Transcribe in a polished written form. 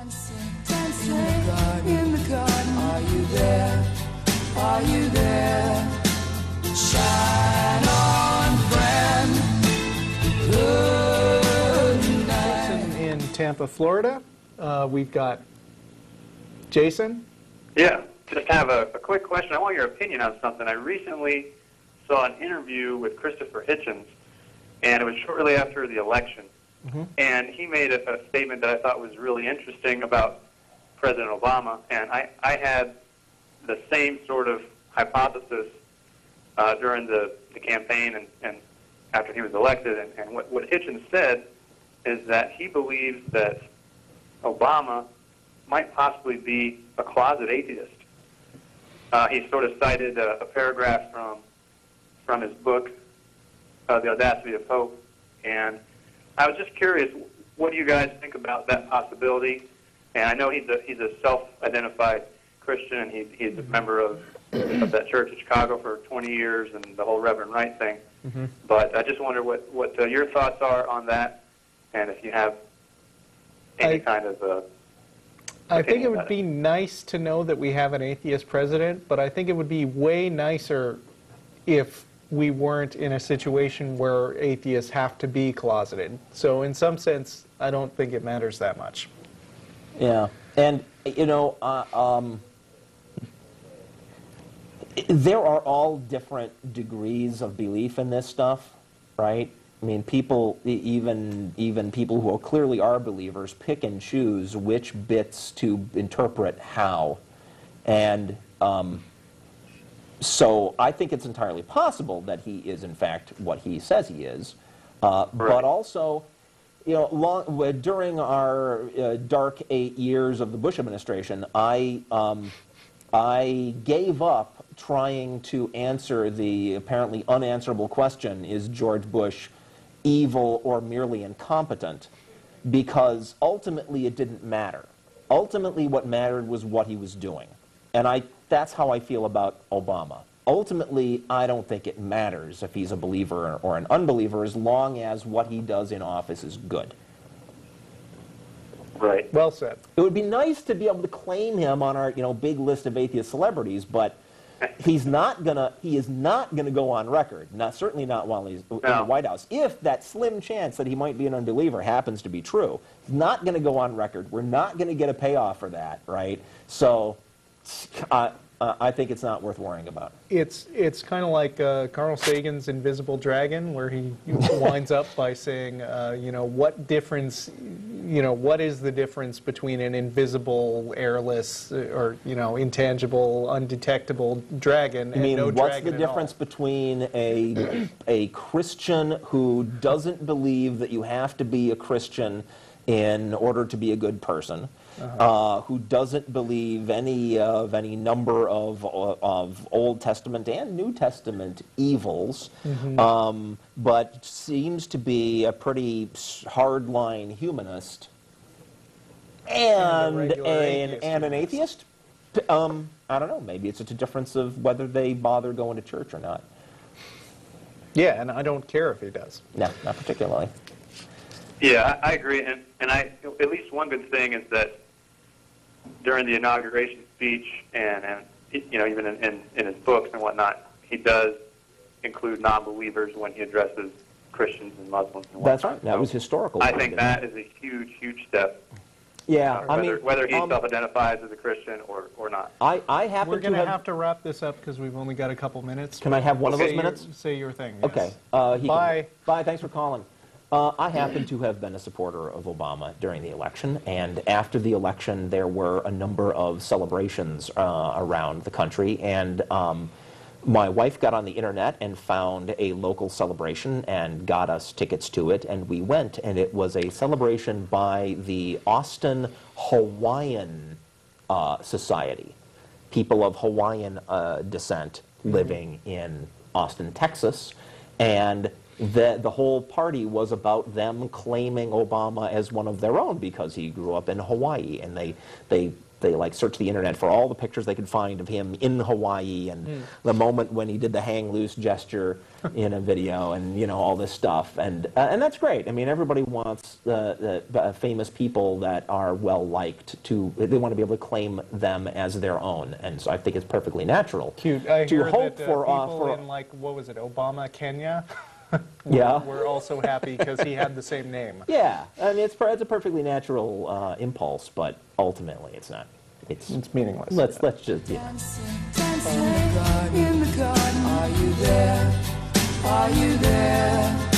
Dancing in the garden. Are you there? Are you there? Shine on, friend. Good night. In Tampa, Florida, we've got Jason. Yeah, just have a quick question. I want your opinion on something. I recently saw an interview with Christopher Hitchens, and it was shortly after the election. And he made a statement that I thought was really interesting about President Obama, and I had the same sort of hypothesis during the campaign and after he was elected. And what Hitchens said is that he believes that Obama might possibly be a closet atheist. He sort of cited a paragraph from his book, The Audacity of Hope, and I was just curious, what do you guys think about that possibility? And I know he's a self-identified Christian, and he's a member of that church in Chicago for 20 years and the whole Reverend Wright thing. But I just wonder what your thoughts are on that, and if you have any kind of I think it would be nice to know that we have an atheist president, but I think it would be way nicer if we weren't in a situation where atheists have to be closeted. So in some sense, I don't think it matters that much. Yeah, and you know, there are all different degrees of belief in this stuff, right? I mean, people, even people who clearly are believers, pick and choose which bits to interpret how, and so I think it's entirely possible that he is, in fact, what he says he is. But also, you know, during our dark 8 years of the Bush administration, I gave up trying to answer the apparently unanswerable question, is George Bush evil or merely incompetent? Because ultimately it didn't matter. Ultimately what mattered was what he was doing. And that's how I feel about Obama. Ultimately, I don't think it matters if he's a believer or an unbeliever as long as what he does in office is good. Right. Well said. It would be nice to be able to claim him on our, big list of atheist celebrities, but he is not gonna go on record. Certainly not while he's in the White House. If that slim chance that he might be an unbeliever happens to be true, he's not going to go on record. We're not going to get a payoff for that, right? So I think it's not worth worrying about. It's kind of like Carl Sagan's Invisible Dragon, where he winds up by saying, what difference, what is the difference between an invisible, airless, or intangible, undetectable dragon and no dragon at all? What's the difference between a Christian who doesn't believe that you have to be a Christian in order to be a good person? Who doesn't believe any number of Old Testament and New Testament evils, but seems to be a pretty hardline humanist, and an atheist. I don't know. Maybe it's a difference of whether they bother going to church or not. Yeah, and I don't care if he does. No, not particularly. Yeah, I agree, and at least one good thing is that during the inauguration speech and even in his books and whatnot, he does include non-believers when he addresses Christians and Muslims and whatnot. That's right. That was historical. I think that is a huge step. Yeah, whether he self-identifies as a Christian or not. We're going to have to wrap this up because we've only got a couple minutes. Can I have one of those minutes? Say your thing. Yes. Okay. Bye. Bye. Thanks for calling. I happen to have been a supporter of Obama during the election, and after the election there were a number of celebrations around the country, and my wife got on the internet and found a local celebration and got us tickets to it, and we went, and it was a celebration by the Austin Hawaiian Society, people of Hawaiian descent living in Austin, Texas, and the whole party was about them claiming Obama as one of their own because he grew up in Hawaii, and they they like searched the internet for all the pictures they could find of him in Hawaii, and the moment when he did the hang loose gesture in a video, and you know, all this stuff, and that's great. I mean, everybody wants the famous people that are well liked they want to be able to claim them as their own, and so I think it's perfectly natural. Cute. I to heard hope that for people in, like, what was it, Obama, Kenya? Yeah. We're also happy because he had the same name. Yeah, I mean, it's a perfectly natural impulse, but ultimately it's not. It's meaningless. Let's just, yeah. Dancing in the garden. Are you there? Are you there?